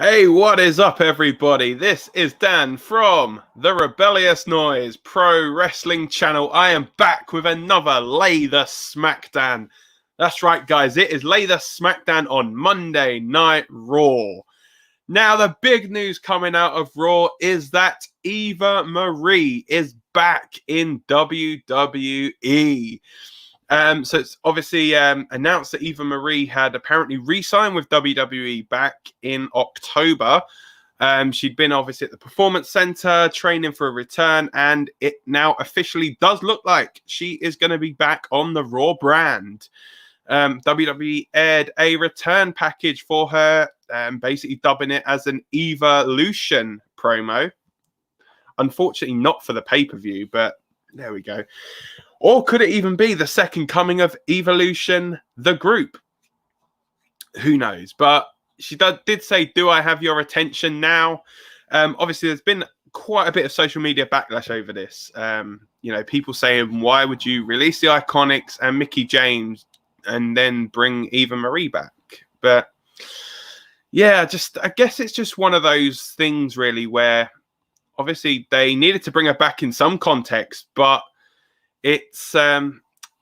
Hey, what is up, everybody? This is Dan from the Rebellious Noise Pro Wrestling Channel. I am back with another Lay the Smackdown. That's right, guys. It is Lay the Smackdown on Monday Night Raw. Now, the big news coming out of Raw is that Eva Marie is back in WWE. So it's obviously announced that Eva Marie had apparently re-signed with WWE back in October. She'd been obviously at the Performance Center training for a return, and it now officially does look like she is going to be back on the Raw brand. WWE aired a return package for her, basically dubbing it as an Eva-Lution promo. Unfortunately, not for the pay-per-view, but there we go. Or could it even be the second coming of Eva-Lution, the group? Who knows? But she did say, "Do I have your attention now?" Obviously, there's been quite a bit of social media backlash over this. People saying, "Why would you release the Iconics and Mickie James and then bring Eva Marie back?" But yeah, I guess it's just one of those things, really, where obviously they needed to bring her back in some context, but it's I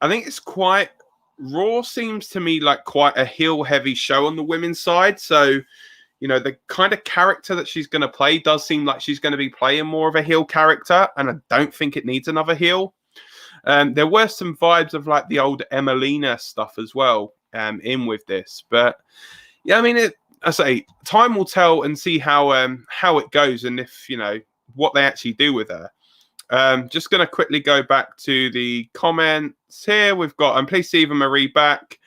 think it's quite Raw seems to me like quite a heel heavy show on the women's side. So, the kind of character that she's going to play does seem like she's going to be playing more of a heel character, and I don't think it needs another heel. There were some vibes of like the old Emelina stuff as well in with this, but yeah, I mean, I say time will tell and see how it goes, and if what they actually do with her. Just going to quickly go back to the comments here. We've got, I'm pleased to see Eva Marie back.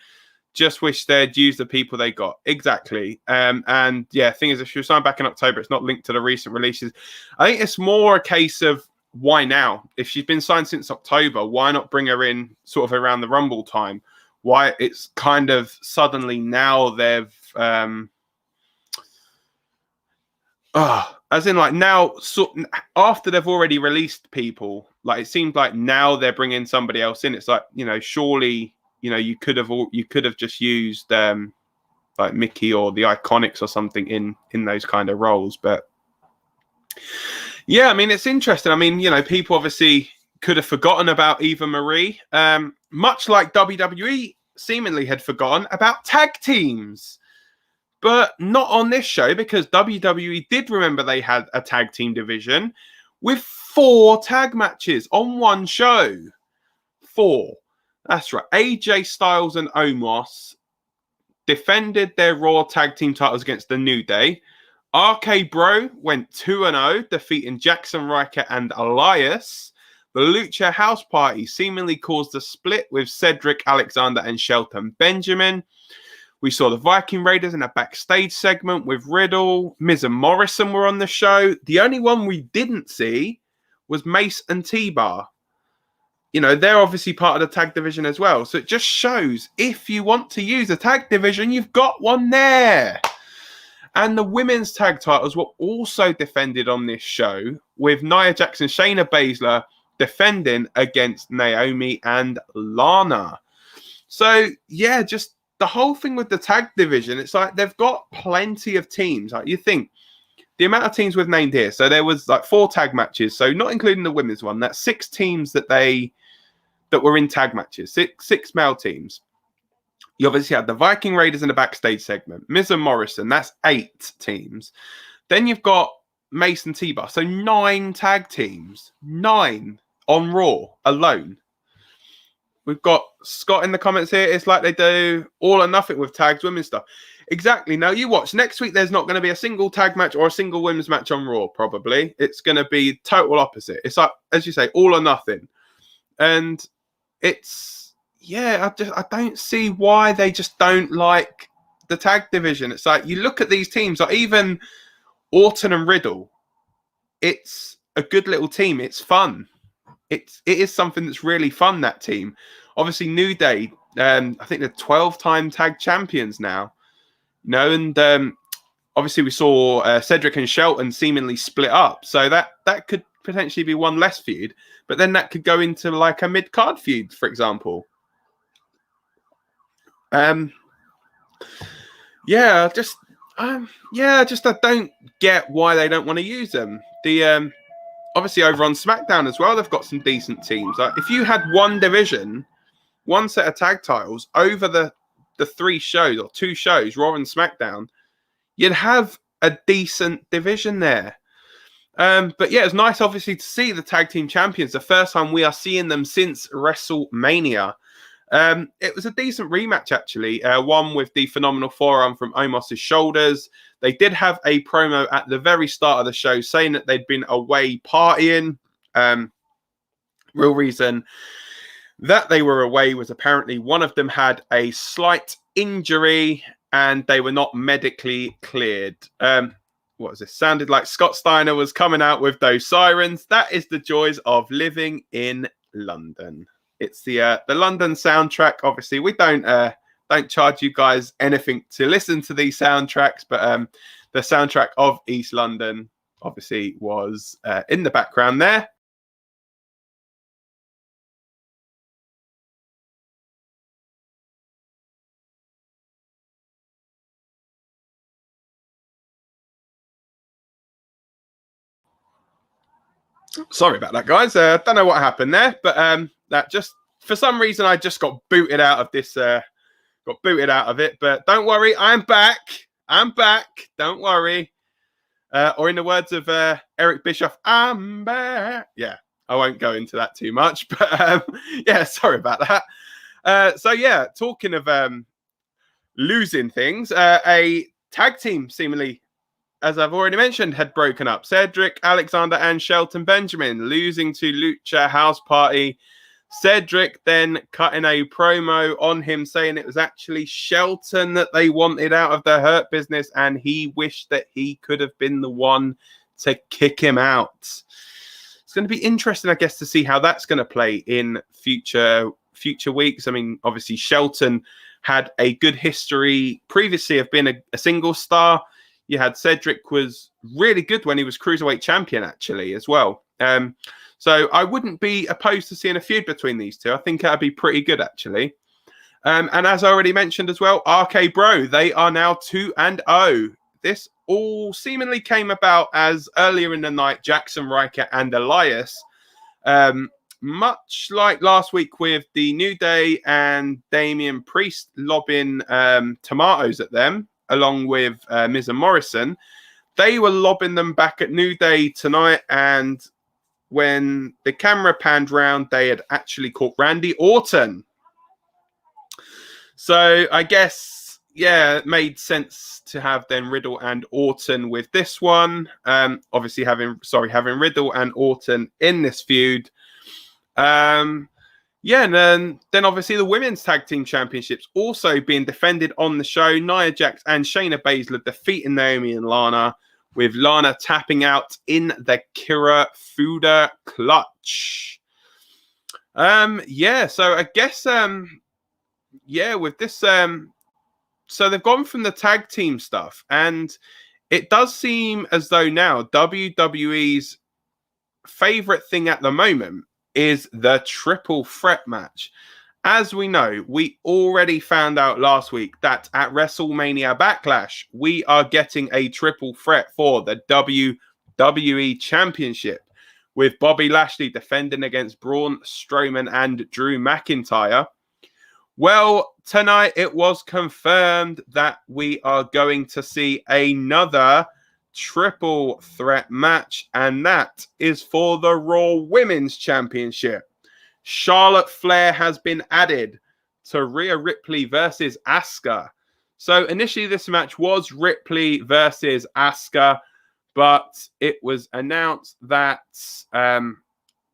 Just wish they'd use the people they got. Exactly. And yeah, thing is, if she was signed back in October, it's not linked to the recent releases. I think it's more a case of why now? If she's been signed since October, why not bring her in sort of around the Rumble time? Why it's kind of suddenly now they've... as in, like, now, after they've already released people, like, it seems like now they're bringing somebody else in. It's like, surely, you could have just used like Mickie or the Iconics or something in those kind of roles. But yeah, I mean, it's interesting. I mean, people obviously could have forgotten about Eva Marie, much like WWE seemingly had forgotten about tag teams. But not on this show, because WWE did remember they had a tag team division with 4 tag matches on one show. 4. That's right. AJ Styles and Omos defended their Raw tag team titles against the New Day. RK Bro went 2-0, defeating Jackson Ryker and Elias. The Lucha House Party seemingly caused a split with Cedric Alexander and Shelton Benjamin. We saw the Viking Raiders in a backstage segment with Riddle. Miz and Morrison were on the show. The only one we didn't see was Mace and T-Bar. They're obviously part of the tag division as well. So it just shows if you want to use a tag division, you've got one there. And the women's tag titles were also defended on this show with Nia Jax and Shayna Baszler defending against Naomi and Lana. So, yeah, just the whole thing with the tag division, it's like they've got plenty of teams. Like, you think the amount of teams we've named here. So there was like 4 tag matches. So not including the women's one. That's 6 teams that were in tag matches. Six male teams. You obviously had the Viking Raiders in the backstage segment. Miz and Morrison. That's 8 teams. Then you've got Mace and T-Bar. So 9 tag teams. 9 on Raw alone. We've got Scott in the comments here. It's like they do all or nothing with tags, women's stuff. Exactly. Now you watch. Next week, there's not going to be a single tag match or a single women's match on Raw, probably. It's going to be total opposite. It's like, as you say, all or nothing. And it's, yeah, I don't see why they just don't like the tag division. It's like, you look at these teams, like even Orton and Riddle. It's a good little team. It's fun. It is something that's really fun, that team. Obviously, New Day, I think they're 12-time tag champions now. And obviously we saw Cedric and Shelton seemingly split up. So that could potentially be one less feud. But then that could go into like a mid-card feud, for example. Yeah, Yeah, just I don't get why they don't want to use them. The obviously over on SmackDown as well, they've got some decent teams. Like if you had one division, one set of tag titles over the 3 shows or 2 shows, Raw and SmackDown, you'd have a decent division there. But yeah, it's nice obviously to see the tag team champions. The first time we are seeing them since WrestleMania. It was a decent rematch, actually. One with the phenomenal forearm from Omos's shoulders. They did have a promo at the very start of the show saying that they'd been away partying. Real reason that they were away was apparently one of them had a slight injury and they were not medically cleared. What was this? Sounded like Scott Steiner was coming out with those sirens. That is the joys of living in London. It's the London soundtrack. Obviously, we don't charge you guys anything to listen to these soundtracks, but the soundtrack of East London obviously was in the background there. Sorry about that, guys. Don't know what happened there, but that just for some reason I just got booted out of this. Got booted out of it, but don't worry, I'm back. I'm back. Don't worry. Or in the words of Eric Bischoff, I'm back. Yeah, I won't go into that too much, but yeah, sorry about that. So yeah, talking of losing things, a tag team seemingly, as I've already mentioned, had broken up. Cedric Alexander and Shelton Benjamin losing to Lucha House Party. Cedric then cutting a promo on him saying it was actually Shelton that they wanted out of the Hurt Business and he wished that he could have been the one to kick him out. It's going to be interesting, I guess, to see how that's going to play in future weeks. I mean, obviously Shelton had a good history previously of being a single star. You had Cedric was really good when he was Cruiserweight champion, actually, as well. So I wouldn't be opposed to seeing a feud between these two. I think that'd be pretty good, actually. And as I already mentioned as well, RK Bro, they are now 2-0. This all seemingly came about as earlier in the night, Jackson Riker and Elias, much like last week with the New Day and Damian Priest lobbing tomatoes at them, along with Miz and Morrison, they were lobbing them back at New Day tonight. And when the camera panned round, they had actually caught Randy Orton. So I guess, yeah, it made sense to have then Riddle and Orton with this one. Obviously having Riddle and Orton in this feud. Yeah, and then obviously the Women's Tag Team Championships also being defended on the show. Nia Jax and Shayna Baszler defeating Naomi and Lana, with Lana tapping out in the Kira Fuda clutch. Yeah, so I guess, yeah, with this, so they've gone from the tag team stuff, and it does seem as though now WWE's favorite thing at the moment is the triple threat match. As we know, we already found out last week that at WrestleMania Backlash, we are getting a triple threat for the WWE Championship, with Bobby Lashley defending against Braun Strowman and Drew McIntyre. Well, tonight it was confirmed that we are going to see another triple threat match, and that is for the Raw Women's Championship. Charlotte Flair has been added to Rhea Ripley versus Asuka. So initially this match was Ripley versus Asuka, but it was announced that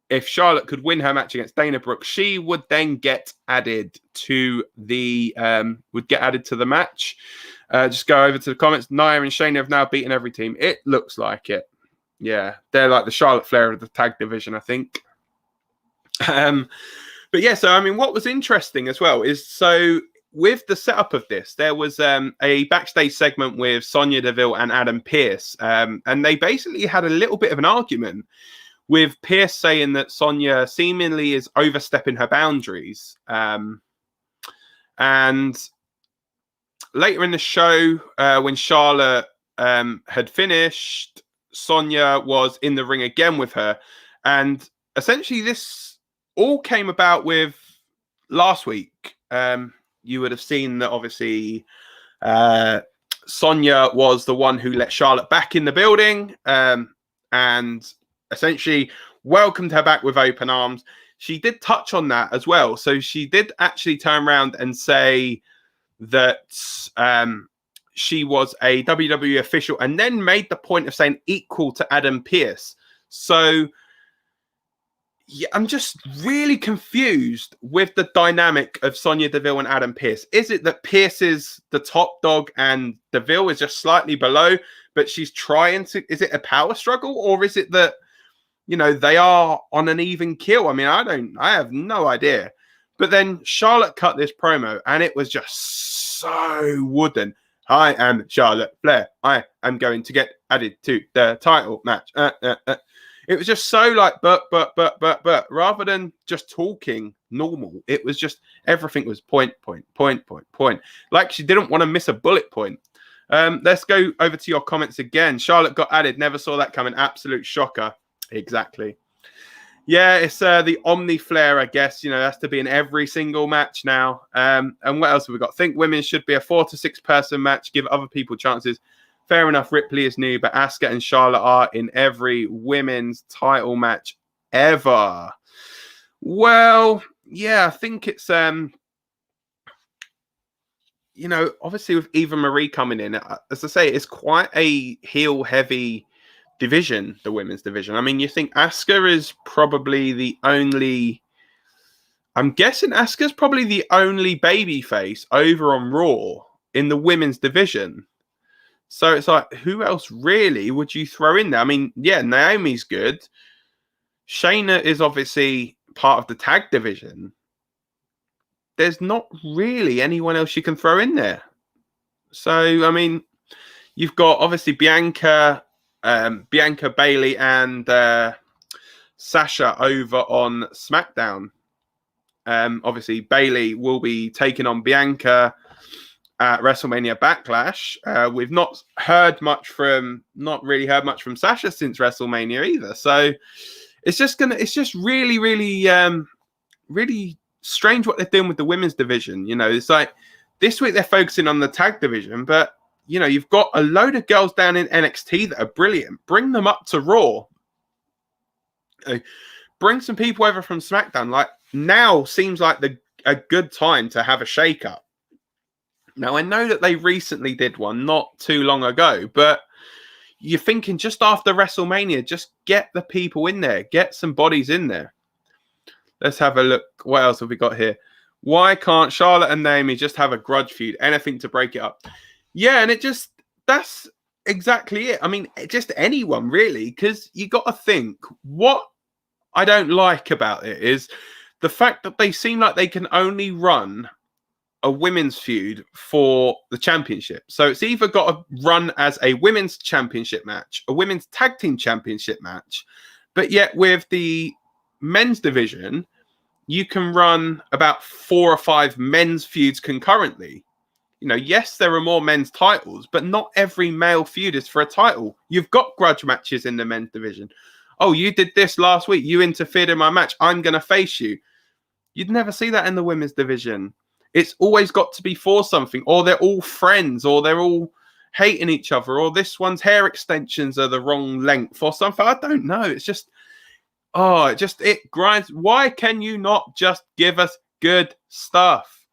if Charlotte could win her match against Dana Brooke, she would then get added to the match. Just go over to the comments. Nia and Shayna have now beaten every team. It looks like it. Yeah, they're like the Charlotte Flair of the tag division, I think. But yeah, so I mean, what was interesting as well is, so with the setup of this, there was a backstage segment with Sonya Deville and Adam Pearce, and they basically had a little bit of an argument, with Pearce saying that Sonya seemingly is overstepping her boundaries, and later in the show, when Charlotte had finished, Sonya was in the ring again with her. And essentially this all came about with last week. You would have seen that obviously Sonya was the one who let Charlotte back in the building and essentially welcomed her back with open arms. She did touch on that as well. So she did actually turn around and say that she was a WWE official and then made the point of saying equal to Adam Pearce. So yeah, I'm just really confused with the dynamic of Sonya Deville and Adam Pearce. Is it that Pearce is the top dog and Deville is just slightly below, but she's trying to... Is it a power struggle, or is it that, you know, they are on an even keel? I mean, I have no idea. But then Charlotte cut this promo and it was just so wooden. I am Charlotte Flair. I am going to get added to the title match. It was just so like, but, rather than just talking normal, it was just, everything was point. Like she didn't want to miss a bullet point. Let's go over to your comments again. Charlotte got added. Never saw that coming. Absolute shocker. Exactly. Yeah, it's the Omni Flair, I guess. You know, that's to be in every single match now. And what else have we got? Think women should be a 4 to 6 person match. Give other people chances. Fair enough, Ripley is new, but Asuka and Charlotte are in every women's title match ever. Well, yeah, I think it's, you know, obviously with Eva Marie coming in, as I say, it's quite a heel-heavy division, the women's division. I mean, you think Asuka is probably the only... I'm guessing Asuka's probably the only babyface over on Raw in the women's division. So it's like, who else really would you throw in there? I mean, yeah, Naomi's good. Shayna is obviously part of the tag division. There's not really anyone else you can throw in there. So, I mean, you've got obviously Bianca, Bayley, and Sasha over on SmackDown. Obviously, Bayley will be taking on Bianca at WrestleMania Backlash. We've not really heard much from Sasha since WrestleMania either. So it's just really, really strange what they're doing with the women's division. You know, it's like this week they're focusing on the tag division, but you know, you've got a load of girls down in NXT that are brilliant. Bring them up to Raw. Bring some people over from SmackDown. Like, now seems like a good time to have a shake-up. Now, I know that they recently did one not too long ago, but you're thinking just after WrestleMania, just get the people in there. Get some bodies in there. Let's have a look. What else have we got here? Why can't Charlotte and Naomi just have a grudge feud? Anything to break it up. Yeah, and that's exactly it. I mean, just anyone, really, because you got to think, what I don't like about it is the fact that they seem like they can only run a women's feud for the championship. So it's either got to run as a women's championship match, a women's tag team championship match, but yet with the men's division, you can run about 4 or 5 men's feuds concurrently. You know, yes, there are more men's titles, but not every male feud is for a title. You've got grudge matches in the men's division. Oh, you did this last week. You interfered in my match. I'm going to face you. You'd never see that in the women's division. It's always got to be for something, or they're all friends, or they're all hating each other, or this one's hair extensions are the wrong length or something. I don't know. It's just, it grinds. Why can you not just give us good stuff?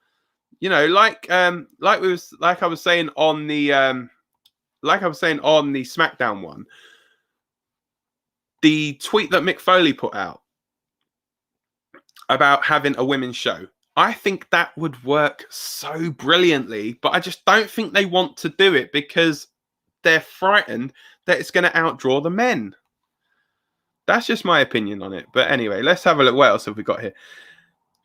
You know, like I was saying on the SmackDown one, the tweet that Mick Foley put out about having a women's show. I think that would work so brilliantly, but I just don't think they want to do it because they're frightened that it's going to outdraw the men. That's just my opinion on it. But anyway, let's have a look. What else have we got here?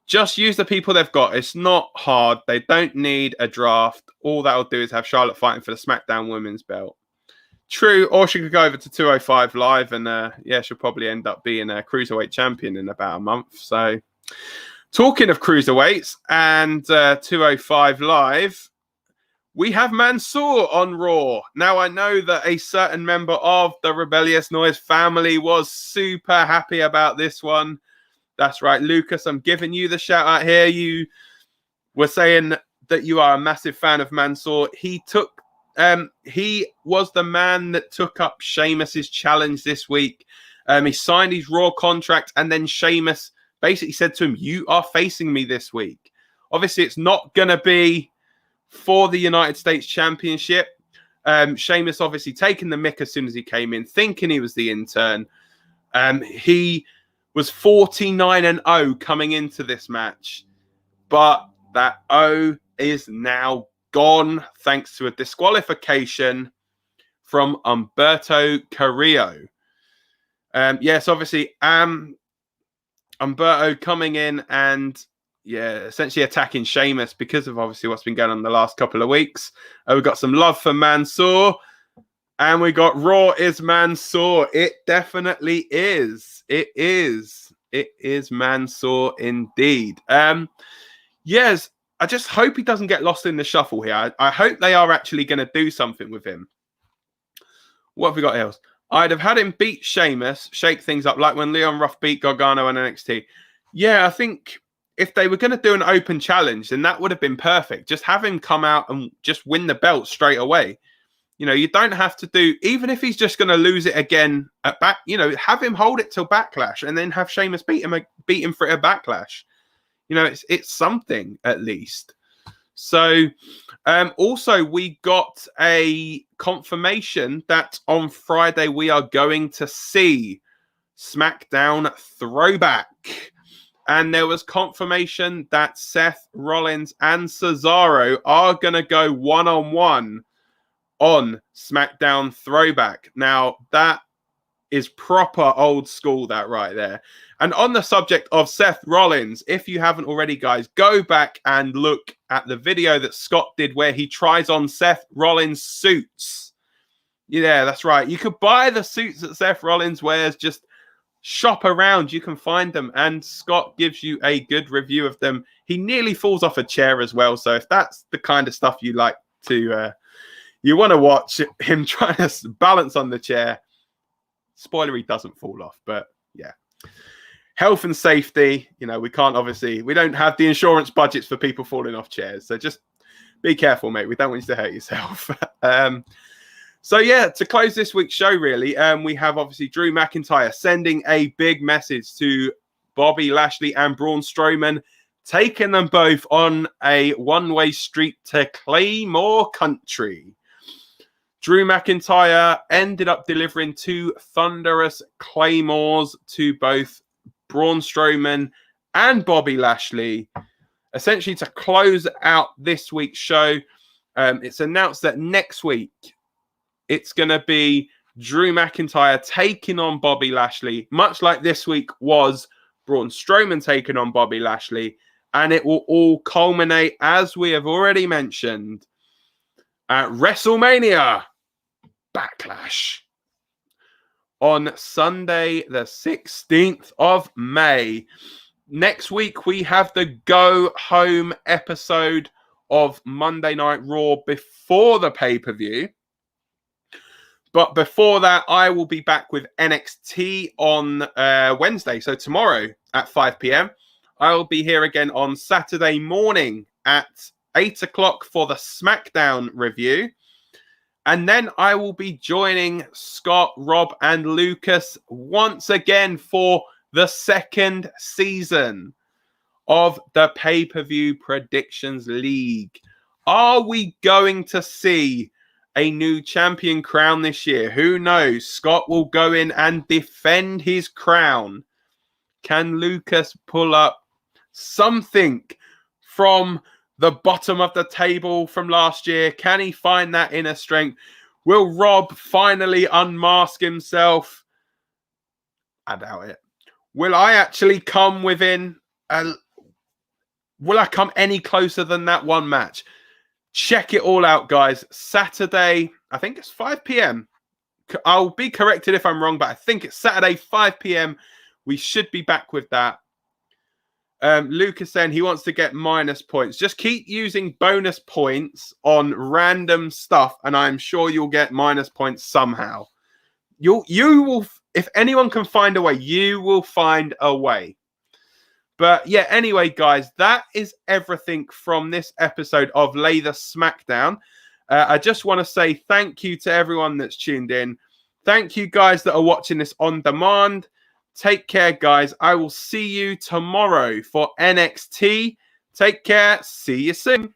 Just use the people they've got. It's not hard. They don't need a draft. All that'll do is have Charlotte fighting for the SmackDown women's belt. True, or she could go over to 205 Live and, she'll probably end up being a Cruiserweight champion in about a month. So... Talking of cruiserweights and 205 Live, we have Mansoor on Raw. Now, I know that a certain member of the Rebellious Noise family was super happy about this one. That's right, Lucas, I'm giving you the shout out here. You were saying that you are a massive fan of Mansoor. He was the man that took up Sheamus's challenge this week. He signed his Raw contract, and then Sheamus basically said to him, you are facing me this week. Obviously, it's not going to be for the United States Championship. Sheamus obviously taking the mick as soon as he came in, thinking he was the intern. He was 49-0 coming into this match, but that O is now gone thanks to a disqualification from Humberto Carrillo. Yes, obviously, Humberto coming in and essentially attacking Sheamus because of obviously what's been going on the last couple of weeks. We've got some love for Mansoor, and we got Raw is Mansoor. It definitely is. It is Mansoor indeed. Yes, I just hope he doesn't get lost in the shuffle here. I hope they are actually going to do something with him. What have we got else? I'd have had him beat Sheamus, shake things up, like when Leon Ruff beat Gargano on NXT. Yeah, I think if they were going to do an open challenge, then that would have been perfect. Just have him come out and just win the belt straight away. You know, you don't have to do, even if he's just going to lose it again at back, you know, have him hold it till Backlash and then have Sheamus beat him for it at Backlash. You know, it's something at least. So, also we got a confirmation that on Friday we are going to see SmackDown Throwback. And there was confirmation that Seth Rollins and Cesaro are going to go one-on-one on SmackDown Throwback. Now, that is proper old school, that right there. And on the subject of Seth Rollins, if you haven't already, guys, go back and look at the video that Scott did where he tries on Seth Rollins suits. Yeah, that's right. You could buy the suits that Seth Rollins wears, just shop around, you can find them, and Scott gives you a good review of them. He nearly falls off a chair as well, so if that's the kind of stuff you like to you want to watch him trying to balance on the chair, spoiler, he doesn't fall off. But yeah, health and safety, you know, we don't have the insurance budgets for people falling off chairs, so just be careful, mate. We don't want you to hurt yourself. So yeah, to close this week's show, really, we have obviously Drew McIntyre sending a big message to Bobby Lashley and Braun Strowman, taking them both on a one-way street to Claymore Country. Drew McIntyre ended up delivering 2 thunderous claymores to both Braun Strowman and Bobby Lashley, essentially to close out this week's show. It's announced that next week, it's going to be Drew McIntyre taking on Bobby Lashley, much like this week was Braun Strowman taking on Bobby Lashley. And it will all culminate, as we have already mentioned, at WrestleMania Backlash on Sunday, the 16th of May. Next week, we have the Go Home episode of Monday Night Raw before the pay-per-view. But before that, I will be back with NXT on Wednesday. So tomorrow at 5 p.m. I will be here again on Saturday morning at 8 o'clock for the SmackDown review. And then I will be joining Scott, Rob, and Lucas once again for the second season of the Pay-Per-View Predictions League. Are we going to see a new champion crown this year? Who knows? Scott will go in and defend his crown. Can Lucas pull up something from the bottom of the table from last year? Can he find that inner strength? Will Rob finally unmask himself? I doubt it. Will I actually come within? Will I come any closer than that one match? Check it all out, guys. Saturday, I think it's 5 p.m. I'll be corrected if I'm wrong, but I think it's Saturday, 5 p.m. We should be back with that. Lucas saying he wants to get minus points. Just keep using bonus points on random stuff, and I'm sure you'll get minus points somehow. You will, if anyone can find a way, you will find a way. But yeah, anyway, guys, that is everything from this episode of Lay the Smackdown. I just want to say thank you to everyone that's tuned in. Thank you, guys, that are watching this on demand. Take care, guys. I will see you tomorrow for NXT. Take care. See you soon.